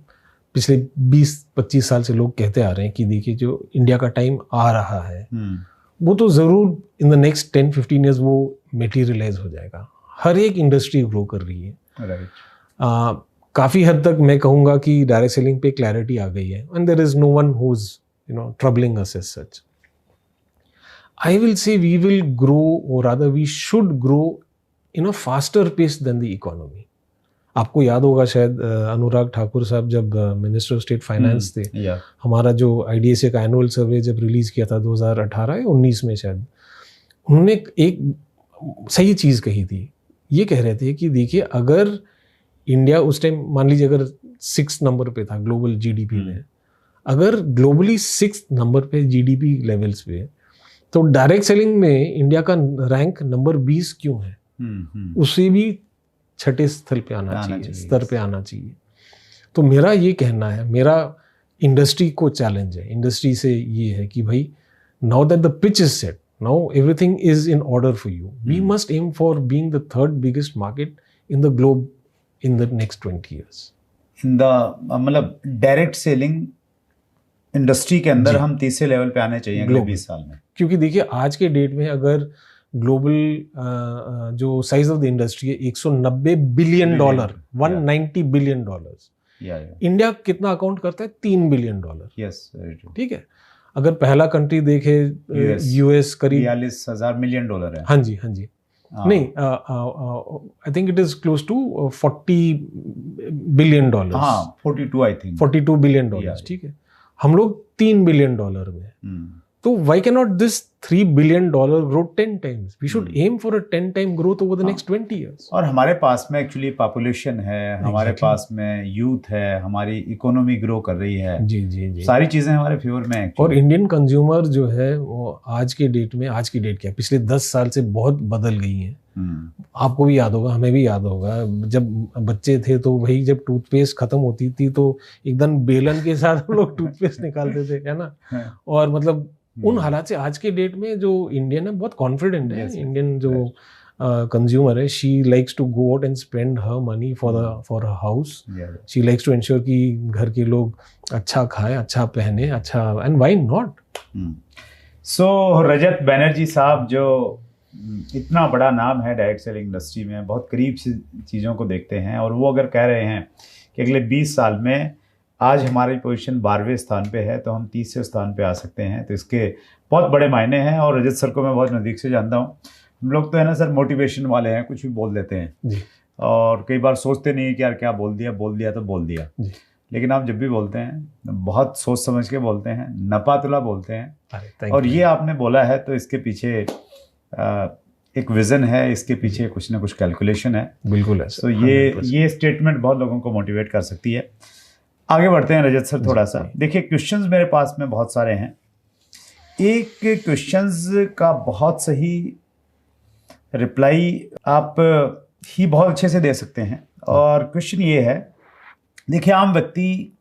पिछले 20-25 साल से लोग कहते आ रहे हैं कि देखिए जो इंडिया का टाइम आ रहा है, वो तो ज़रूर इन द नेक्स्ट 10-15 ईयर्स वो मेटीरियलाइज हो जाएगा। हर एक इंडस्ट्री ग्रो कर रही है। काफ़ी हद तक मैं कहूँगा कि डायरेक्ट सेलिंग पे क्लैरिटी आ गई है and there is no one who is troubling us as such. I will say we will grow, or rather we should grow in a faster pace than the economy. आपको याद होगा शायद अनुराग ठाकुर साहब जब मिनिस्टर ऑफ स्टेट फाइनेंस थे, हमारा जो IDSA का एनुअल सर्वे जब रिलीज किया था 2018 या 19 में शायद, उन्होंने एक सही चीज़ कही थी। ये कह रहे थे कि देखिए अगर इंडिया उस टाइम मान लीजिए अगर 6th नंबर पे था ग्लोबल GDP में, अगर ग्लोबली 6th नंबर पे GDP लेवल्स पे, तो डायरेक्ट सेलिंग में इंडिया का रैंक नंबर 20 क्यों है? उसे भी 6ठे स्तर पे आना चाहिए। तो मेरा ये कहना है, मेरा इंडस्ट्री को चैलेंज है, इंडस्ट्री से ये है कि भाई now that the pitch is set, now everything is in order for you, we must aim for being the 3rd biggest market in the globe in the next 20 years। In the मतलब direct selling industry के अंदर हम तीसरे level पे आने चाहिए अगले 20 साल में। क्योंकि देखिए आज के डेट में अगर ग्लोबल जो साइज ऑफ द इंडस्ट्री है $190 बिलियन, $190 बिलियन, इंडिया कितना अकाउंट करता है? $3 बिलियन। ठीक है, अगर पहला कंट्री देखे US करीब $42,000 मिलियन है। हाँ जी नहीं, I think it is close to $40 billion. 42 I think, $42 billion. ठीक है, हम लोग $3 बिलियन में। तो why cannot this $3 billion grow 10 times? We should aim for a 10-time growth over the next 20 years. और हमारे पास में एक्चुअली पॉपुलेशन है, हमारे पास में यूथ है, हमारी इकोनॉमी ग्रो कर रही है। जी, सारी चीजें हमारे फेवर में है। और इंडियन कंज्यूमर जो है वो आज के डेट क्या पिछले 10 साल से बहुत बदल गई है। आपको भी याद होगा, हमें भी याद होगा, जब बच्चे थे तो भाई जब टूथपेस्ट खत्म होती थी तो एकदम बेलन के साथ हम लोग टूथपेस्ट निकालते थे, है ना। और मतलब उन हालात से आज के डेट में जो इंडियन है बहुत कॉन्फिडेंट है। इंडियन जो कंज्यूमर है, she likes to go out and spend her money for her house. She likes to ensure कि घर के लोग अच्छा खाएं, अच्छा पहने, अच्छा, and why not. So Rajat Banerjee साहब जो इतना बड़ा नाम है डायरेक्ट सेलिंग इंडस्ट्री में, बहुत करीब से चीज़ों को देखते हैं, और वो अगर कह रहे हैं कि अगले 20 साल में आज हमारी पोजीशन 12वें स्थान पे है तो हम 30वें स्थान पे आ सकते हैं, तो इसके बहुत बड़े मायने हैं। और रजत सर को मैं बहुत नज़दीक से जानता हूँ। हम लोग तो है ना सर मोटिवेशन वाले हैं, कुछ भी बोल देते हैं जी। और कई बार सोचते नहीं है कि यार क्या बोल दिया तो बोल दिया। लेकिन आप जब भी बोलते हैं बहुत सोच समझ के बोलते हैं, नपातुला बोलते हैं। अरे और ये आपने बोला है तो इसके पीछे एक विजन है, इसके पीछे कुछ ना कुछ कैलकुलेशन है। बिल्कुल है तो ये स्टेटमेंट बहुत लोगों को मोटिवेट कर सकती है। आगे बढ़ते हैं रजत सर थोड़ा सा। देखिए क्वेश्चंस मेरे पास में बहुत सारे हैं। एक क्वेश्चंस का बहुत सही रिप्लाई आप ही बहुत अच्छे से दे सकते हैं। और क्वेश्चन ये है, देखिए आम व्यक्ति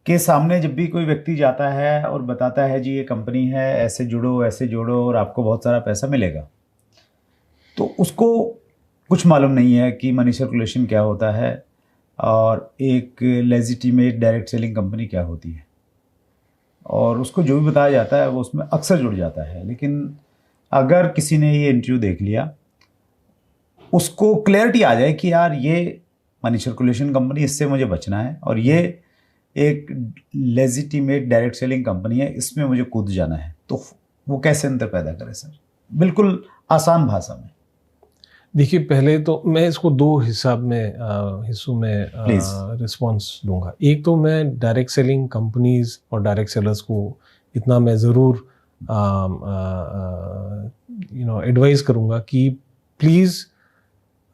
के सामने जब भी कोई व्यक्ति जाता है और बताता है जी ये कंपनी है, ऐसे जुड़ो और आपको बहुत सारा पैसा मिलेगा, तो उसको कुछ मालूम नहीं है कि मनी सर्कुलेशन क्या होता है और एक लेजिटिमेट डायरेक्ट सेलिंग कंपनी क्या होती है। और उसको जो भी बताया जाता है वो उसमें अक्सर जुड़ जाता है। लेकिन अगर किसी ने ये इंटरव्यू देख लिया, उसको क्लैरिटी आ जाए कि यार ये मनी सर्कुलेशन कंपनी, इससे मुझे बचना है, और ये एक लेजिटिमेट डायरेक्ट सेलिंग कंपनी है, इसमें मुझे कूद जाना है, तो वो कैसे अंतर पैदा करे सर, बिल्कुल आसान भाषा में? देखिए पहले तो मैं इसको दो हिस्सों में रिस्पॉन्स दूंगा। एक तो मैं डायरेक्ट सेलिंग कंपनीज और डायरेक्ट सेलर्स को इतना मैं ज़रूर एडवाइस करूंगा कि please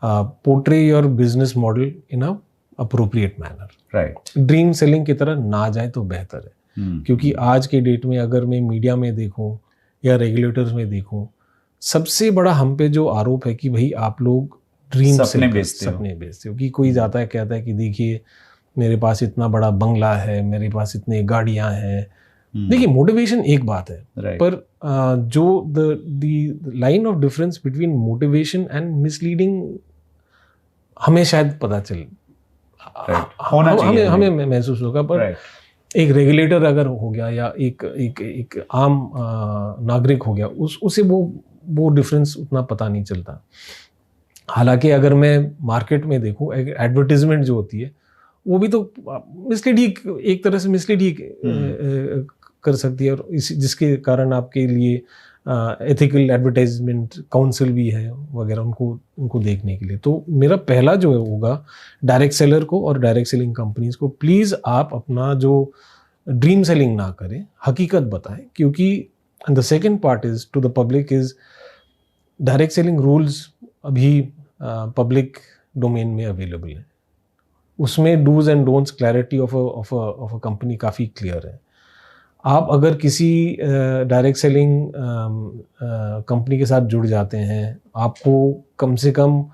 portray your business model in a appropriate manner. Right. Dream selling की तरह ना जाए तो बेहतर है। क्योंकि आज के डेट में अगर मैं मीडिया में देखूं या रेगुलेटर्स में देखूं, सबसे बड़ा हम पे जो आरोप है कि भाई आप लोग ड्रीम सपने बेचते हो। कि कोई जाता है कहता है कि देखिए मेरे पास इतना बड़ा बंगला है, मेरे पास इतनी गाड़ियां हैं। देखिए मोटिवेशन एक बात है, पर जो the line of difference between motivation and misleading हमें शायद पता चले, हमें महसूस होगा। पर एक रेगुलेटर अगर हो गया या एक आम नागरिक हो गया, उसे वो डिफरेंस उतना पता नहीं चलता। हालांकि अगर मैं मार्केट में देखूं, एडवर्टीजमेंट जो होती है वो भी तो मिसलीड ही, एक तरह से मिसलीड ही कर सकती है, और जिसके कारण आपके लिए एथिकल एडवर्टाइजमेंट काउंसिल भी है वगैरह, उनको देखने के लिए। तो मेरा पहला जो होगा डायरेक्ट सेलर को और डायरेक्ट सेलिंग कंपनीज को, प्लीज़ आप अपना जो ड्रीम सेलिंग ना करें, हकीकत बताएं। क्योंकि the second part is to the public is direct selling rules अभी पब्लिक डोमेन में अवेलेबल है। उसमें dos and don'ts clarity of a company काफ़ी क्लियर है। आप अगर किसी डायरेक्ट सेलिंग कंपनी के साथ जुड़ जाते हैं, आपको कम से कम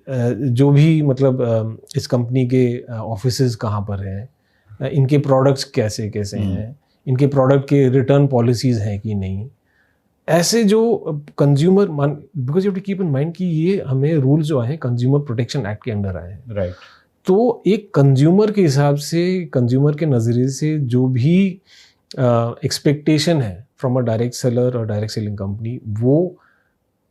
जो भी मतलब इस कंपनी के ऑफिसेज कहाँ पर हैं, इनके प्रोडक्ट्स कैसे हैं, इनके प्रोडक्ट के रिटर्न पॉलिसीज़ हैं कि नहीं, ऐसे जो consumer because you have to keep in mind कि ये हमें रूल्स जो आए हैं कंज्यूमर प्रोटेक्शन एक्ट के अंडर आए हैं। राइट। तो एक कंज्यूमर के हिसाब से, कंज्यूमर के नज़रिए से जो भी एक्सपेक्टेशन है फ्रॉम अ डायरेक्ट सेलर और डायरेक्ट सेलिंग कंपनी, वो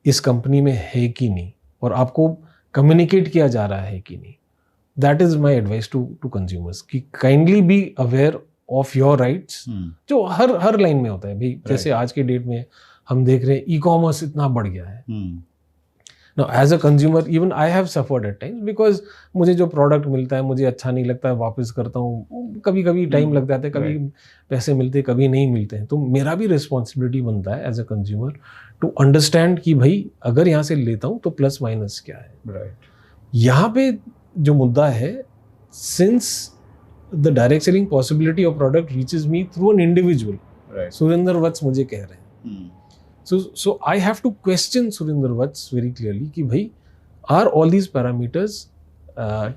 इस कंपनी में है कि नहीं, और आपको कम्युनिकेट किया जा रहा है कि नहीं। That is my advice to consumers कि kindly be aware of your rights, जो हर लाइन में होता है भाई। जैसे आज के डेट में हम देख रहे हैं ई कॉमर्स इतना बढ़ गया है। Now, as a consumer, even I have suffered at times because मुझे जो प्रोडक्ट मिलता है मुझे अच्छा नहीं लगता है, वापस करता हूँ। कभी टाइम लग जाता है, कभी पैसे मिलते, कभी नहीं मिलते हैं। तो मेरा भी रिस्पॉन्सिबिलिटी बनता है as a consumer to understand कि भाई अगर यहाँ से लेता हूँ तो प्लस माइनस क्या है। यहाँ पे जो मुद्दा है, since the direct selling possibility of product reaches me through an individual, Surendra Vats मुझे कह रहे हैं, So I have to question Surinder Vats very clearly कि भाई are all these parameters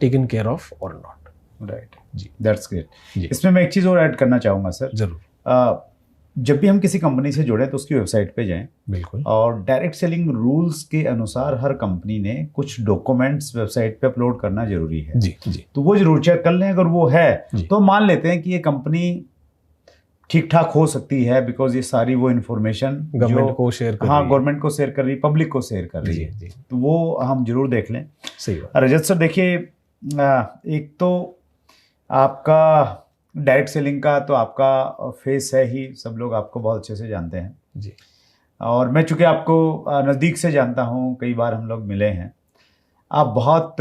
taken care of or not? Right. Ji, that's great. इसमें मैं एक चीज़ और ऐड करना चाहूँगा सर। जरूर। जब भी हम किसी कंपनी से जुड़े तो उसकी वेबसाइट पे जाएं। बिल्कुल। और डायरेक्ट सेलिंग रूल्स के अनुसार हर कंपनी ने कुछ डॉक्यूमेंट्स वेबसाइट पे अपलोड करना जरूरी है। जी। तो वो जरूर चेक कर लें। अगर वो है तो मान लेते हैं कि ये कंपनी ठीक ठाक हो सकती है, बिकॉज ये सारी वो इन्फॉर्मेशन गवर्नमेंट को शेयर कर रही है। हाँ, गवर्नमेंट को शेयर कर रही है, पब्लिक को शेयर कर रही है। तो वो हम जरूर देख लें। सही बात। रजत सर देखिए, एक तो आपका डायरेक्ट सेलिंग का तो आपका फेस है ही, सब लोग आपको बहुत अच्छे से जानते हैं जी। और मैं चूँकि आपको नज़दीक से जानता हूँ, कई बार हम लोग मिले हैं, आप बहुत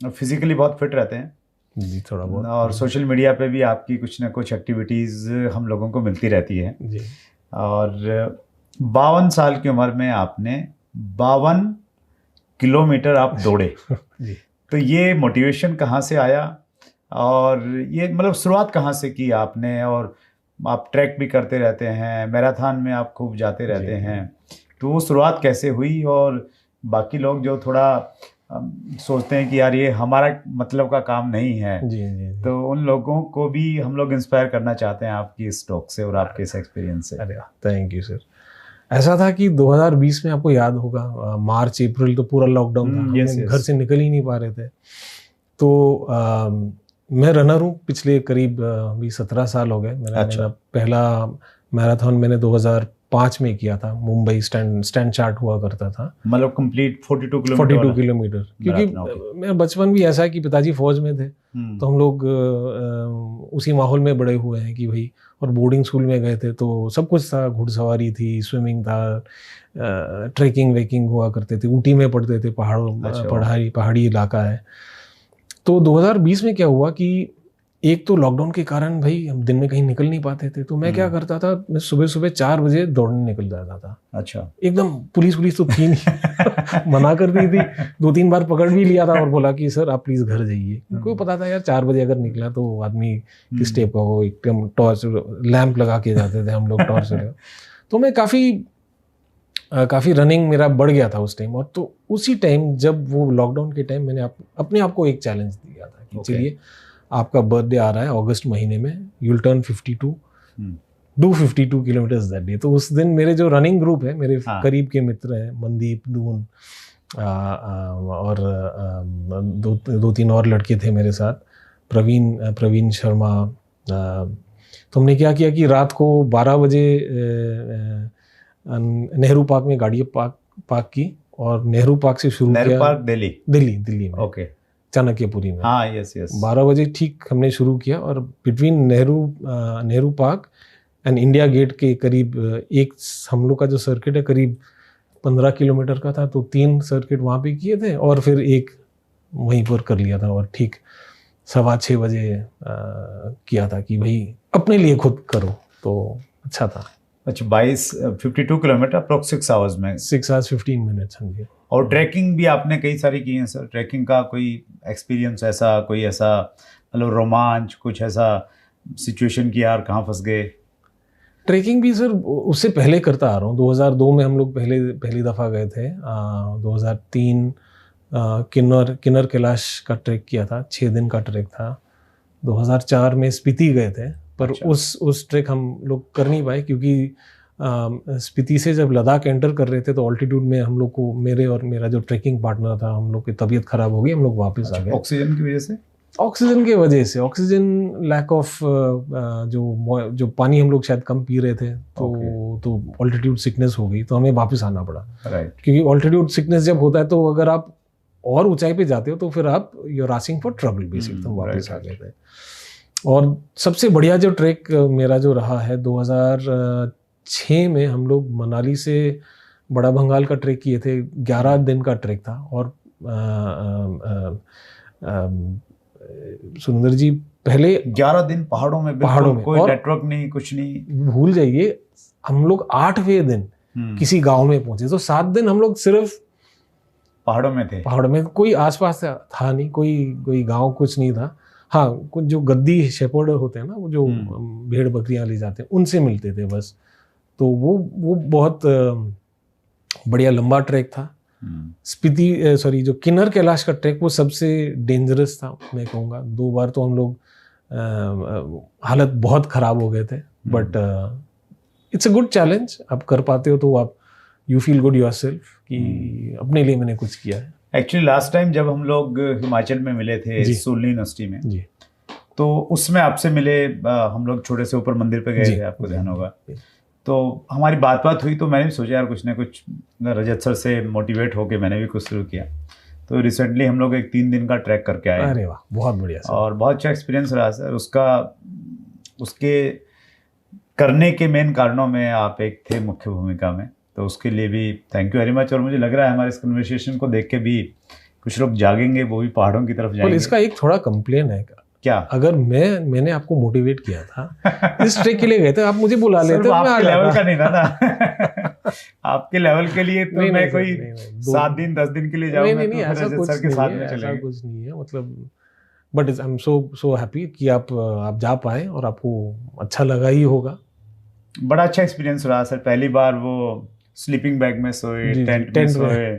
फिजिकली बहुत फिट रहते हैं जी थोड़ा बहुत। और सोशल मीडिया पे भी आपकी कुछ ना कुछ एक्टिविटीज़ हम लोगों को मिलती रहती है जी। और 52 साल की उम्र में आपने 52 किलोमीटर आप दौड़े। जी। तो ये मोटिवेशन कहाँ से आया और ये मतलब शुरुआत कहाँ से की आपने? और आप ट्रैक भी करते रहते हैं, मैराथन में आप खूब जाते रहते हैं, तो वो शुरुआत कैसे हुई? और बाकी लोग जो थोड़ा सोचते हैं कि यार ये हमारा मतलब का काम नहीं है, जी जी जी। तो उन लोगों को भी हम लोग इंस्पायर करना चाहते हैं आपकी इस टॉक से और आपके इस एक्सपीरियंस से। अरे थैंक यू सर। ऐसा था कि 2020 में आपको याद होगा मार्च अप्रैल तो पूरा लॉकडाउन था, हम yes, घर से निकल ही नहीं पा रहे थे। तो मैं रनर हूँ, पिछले करीब अभी 17 साल हो गए। मेरा पहला मैराथन मैंने 2005 में किया था, मुंबई स्टैंड चार्ट हुआ करता था, मतलब कंप्लीट 42 किलोमीटर। क्योंकि मेरा बचपन भी ऐसा है कि पिताजी फौज में थे, तो हम लोग उसी माहौल में बड़े हुए हैं कि भाई, और बोर्डिंग स्कूल में गए थे तो सब कुछ था, घुड़सवारी थी, स्विमिंग था, ट्रैकिंग वेकिंग हुआ करते थे, ऊटी में पढ़ते थे, पहाड़ी इलाका है। तो 2020 में क्या हुआ कि एक तो लॉकडाउन के कारण भाई हम दिन में कहीं निकल नहीं पाते थे, तो मैं क्या करता था, मैं सुबह 4 बजे दौड़ने निकल जाता था। अच्छा। एकदम पुलिस तो थी नहीं मना कर दी थी, 2-3 बार पकड़ भी लिया था और बोला कि सर आप प्लीज घर जाइए, क्योंकि पता था यार 4 बजे अगर निकला तो आदमी किस टाइप का हो, एकदम टॉर्च लैंप लगा के जाते थे हम लोग, टॉर्च लगा। तो मैं काफ़ी रनिंग मेरा बढ़ गया था उस टाइम। और तो उसी टाइम जब वो लॉकडाउन के टाइम मैंने अपने आप को एक चैलेंज दिया था कि चलिए आपका बर्थडे आ रहा है अगस्त महीने में, you'll turn 52, do 52 kilometres that day. तो उस दिन मेरे जो रनिंग ग्रुप है, मेरे करीब के मित्र हैं, मनदीप, दून और 2-3 और लड़के थे मेरे साथ, प्रवीण शर्मा। तो हमने क्या किया कि रात को 12 बजे नेहरू पार्क में गाड़ी पार्क की और नेहरू पार्क से शुरू किया। पार्क दिल्ली में, ओके, चाणक्यपुरी में। हाँ, यस 12 बजे ठीक हमने शुरू किया और between Nehru Park and India Gate के करीब एक हम लोग का जो सर्किट है करीब 15 किलोमीटर का था, तो 3 सर्किट वहाँ पे किए थे और फिर एक वहीं पर कर लिया था। और ठीक 6:15 बजे किया था कि भाई अपने लिए खुद करो, तो अच्छा था। अच्छा, 52 किलोमीटर अप्रोक्स 6 आवर्स में, 6 hours 15 minutes। हाँ जी। और ट्रैकिंग भी आपने कई सारी की है सर, ट्रैकिंग का कोई एक्सपीरियंस ऐसा, कोई ऐसा मतलब रोमांच, कुछ ऐसा सिचुएशन की यार कहाँ फंस गए? ट्रैकिंग भी सर उससे पहले करता आ रहा हूँ। 2002 में हम लोग पहली दफ़ा गए थे। 2003 किन्नर कैलाश का ट्रैक किया था, 6 दिन का ट्रैक था। 2004 में स्पीति गए थे, पर अच्छा। उस ट्रैक हम लोग कर नहीं पाए क्योंकि स्पीति से जब लद्दाख एंटर कर रहे थे तो ऑल्टीट्यूड में हम लोग को, मेरे और मेरा जो ट्रैकिंग पार्टनर था, हम लोग की तबीयत खराब हो गई, हम लोग वापस आ गए। ऑक्सीजन की वजह से? ऑक्सीजन लैक ऑफ जो पानी हम लोग शायद कम पी रहे थे, तो ऑल्टीट्यूड सिकनेस हो गई, तो हमें वापस आना पड़ा। क्योंकि ऑल्टीट्यूड सिकनेस जब होता है तो अगर आप और ऊंचाई पे जाते हो तो फिर आप you are asking for trouble basic, तो वापस आ गए थे। और सबसे बढ़िया जो ट्रैक मेरा जो रहा है, 2006 में हम लोग मनाली से बड़ा भंगाल का ट्रैक किए थे। 11 दिन का ट्रैक था। और सुरेंद्र जी, पहले 11 दिन पहाड़ों में कोई नेटवर्क नहीं, कुछ नहीं, भूल जाइए। हम लोग 8वें दिन किसी गांव में पहुंचे, तो 7 दिन हम लोग सिर्फ पहाड़ों में थे। पहाड़ों में, कोई आसपास था नहीं, कोई गांव कुछ नहीं था। हाँ, कुछ जो गद्दी शेपर्ड होते हैं ना, वो जो भेड़ बकरियां ले जाते हैं, उनसे मिलते थे बस। तो वो बहुत बढ़िया लंबा ट्रैक था। स्पीति जो किन्नर कैलाश का ट्रैक, वो सबसे डेंजरस था मैं कहूँगा। 2 बार तो हम लोग हालत बहुत ख़राब हो गए थे, but it's a good challenge. आप कर पाते हो तो आप यू फील गुड योरसेल्फ कि अपने लिए मैंने कुछ किया है। एक्चुअली लास्ट टाइम जब हम लोग हिमाचल में मिले थे सोलनी यूनिवर्सिटी में जी, तो उसमें आपसे मिले, हम लोग छोटे से ऊपर मंदिर पे गए थे, आपको ध्यान होगा। तो हमारी बात हुई, तो मैंने भी सोचा यार कुछ ना कुछ, रजत सर से मोटिवेट होके मैंने भी कुछ शुरू किया। तो रिसेंटली हम लोग एक 3 दिन का ट्रैक करके आए। अरे वाह, बहुत बढ़िया सर। और बहुत अच्छा एक्सपीरियंस रहा सर। उसके करने के मेन कारणों में आप एक थे मुख्य भूमिका में, तो उसके लिए भी थैंक यू वेरी मच। और मुझे लग रहा है हमारे इस कन्वर्सेशन को देख के भी कुछ लोग जागेंगे, वो भी पहाड़ों की तरफ जाएंगे। इसका एक थोड़ा कंप्लेन है, क्या? अगर मैंने आपको मोटिवेट किया था इस ट्रिक के लिए गए थे, आप मुझे बुला सर, लेते, वो मैं आ आपके लेवल जाता। का नहीं था ना। आपके लेवल के लिए तो नहीं, मैं नहीं सर, कोई नहीं, नहीं, 7 दिन 10 दिन के लिए नहीं, जाऊंगा नहीं, तो नहीं, फिर ऐसा रजत कुछ सर के नहीं साथ है, में ऐसा चलेंगे। कुछ नहीं है, मतलब but I am so happy कि आप जा पाए और आपको अच्छा लगा ही होगा। बड़ा अच्छा एक्सपीरियंस रहा सर। पहली बार वो स्लीपिंग बैग में सोए, जी, टेंट में टेंट में। सोए,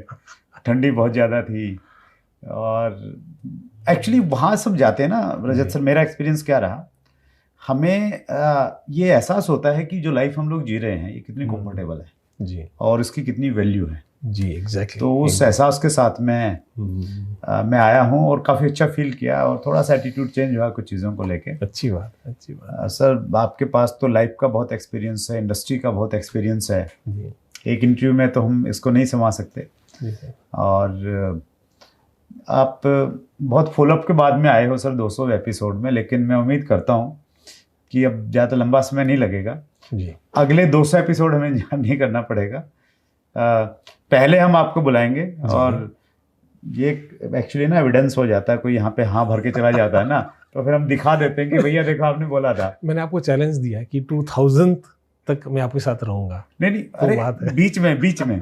ठंडी बहुत ज़्यादा थी। और एक्चुअली वहाँ सब जाते हैं ना रजत जी। सर, मेरा एक्सपीरियंस क्या रहा, हमें ये एहसास होता है कि जो लाइफ हम लोग जी रहे हैं ये कितनी कंफर्टेबल है जी, और इसकी कितनी वैल्यू है। जी, एग्जैक्टली। तो उस एहसास के साथ में मैं आया हूँ और काफ़ी अच्छा फील किया और थोड़ा सा एटीट्यूड चेंज हुआ कुछ चीज़ों को लेके। अच्छी बात, अच्छी बात। सर, आपके पास तो लाइफ का बहुत एक्सपीरियंस है, इंडस्ट्री का बहुत एक्सपीरियंस है। जी, एक इंटरव्यू में तो हम इसको नहीं समझ सकते। जी सर। और आप बहुत फॉलोअप के बाद में आए हो सर 200 एपिसोड में, लेकिन मैं उम्मीद करता हूँ कि अब ज़्यादा लंबा समय नहीं लगेगा। जी, अगले 200 एपिसोड हमें नहीं करना पड़ेगा। पहले हम आपको बुलाएंगे और ये एक्चुअली ना एविडेंस हो जाता है, कोई यहाँ पे हाँ भर के चला जाता है ना, तो फिर हम दिखा देते हैं कि भैया देखो आपने बोला था। मैंने आपको चैलेंज दिया कि 2000 तक मैं आपके साथ रहूंगा। नहीं, तो अरे बात है। बीच में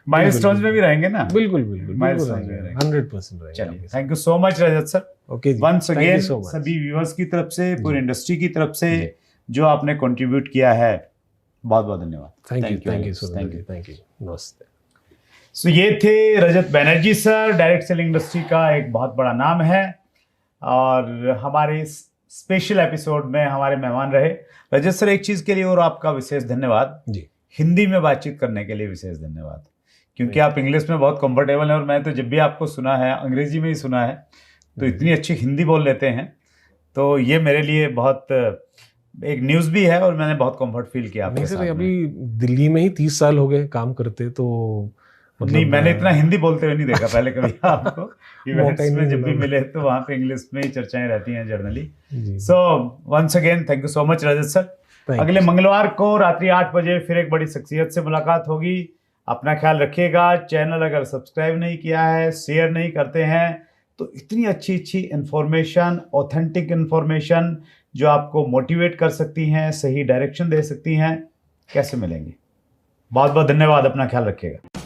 माइलस्टोन्स में भी रहेंगे ना। बिल्कुल, बिल्कुल, Milestones बिल्कुल में रहेंगे, रहेंगे। 100% रहेंगे चलिए, आपके साथ। Thank you so much Rajat sir. Okay जी, once thank again you so much. सभी व्यूअर्स की तरफ से, पूरी जी। इंडस्ट्री की तरफ से जी। जो आपने कंट्रीब्यूट किया है, बहुत बहुत धन्यवाद। Thank you Rajat, Surendra ji, thank you, नमस्ते। सो ये थे Rajat Banerjee sir, direct selling industry का एक बहुत बड़ा नाम है और हमारे इस स्पेशल एपिसोड में हमारे मेहमान रहे। रजत सर, एक चीज़ के लिए और आपका विशेष धन्यवाद, जी, हिंदी में बातचीत करने के लिए विशेष धन्यवाद, क्योंकि आप इंग्लिश में बहुत कंफर्टेबल हैं और मैं तो जब भी आपको सुना है अंग्रेजी में ही सुना है, तो इतनी अच्छी हिंदी बोल लेते हैं, तो ये मेरे लिए बहुत एक न्यूज़ भी है और मैंने बहुत कंफर्ट फील किया आपके नहीं साथ सर, में। अभी दिल्ली में ही 30 साल हो गए काम करते, तो नहीं, मैंने इतना हिंदी बोलते हुए नहीं देखा पहले कभी आपको। इवेंट्स ही में नहीं जब भी मिला। मिले तो वहाँ पे इंग्लिश में ही चर्चाएं रहती हैं जनरली। जी, so once again thank you so much Rajat sir. Thank अगले you, sir. मंगलवार को रात्रि 8 बजे फिर एक बड़ी शख्सियत से मुलाकात होगी। अपना ख्याल रखिएगा। चैनल अगर सब्सक्राइब नहीं किया है, शेयर नहीं करते हैं, तो इतनी अच्छी अच्छी इन्फॉर्मेशन, ऑथेंटिक इन्फॉर्मेशन जो आपको मोटिवेट कर सकती हैं, सही डायरेक्शन दे सकती हैं, कैसे मिलेंगी? बहुत बहुत धन्यवाद। अपना ख्याल रखिएगा।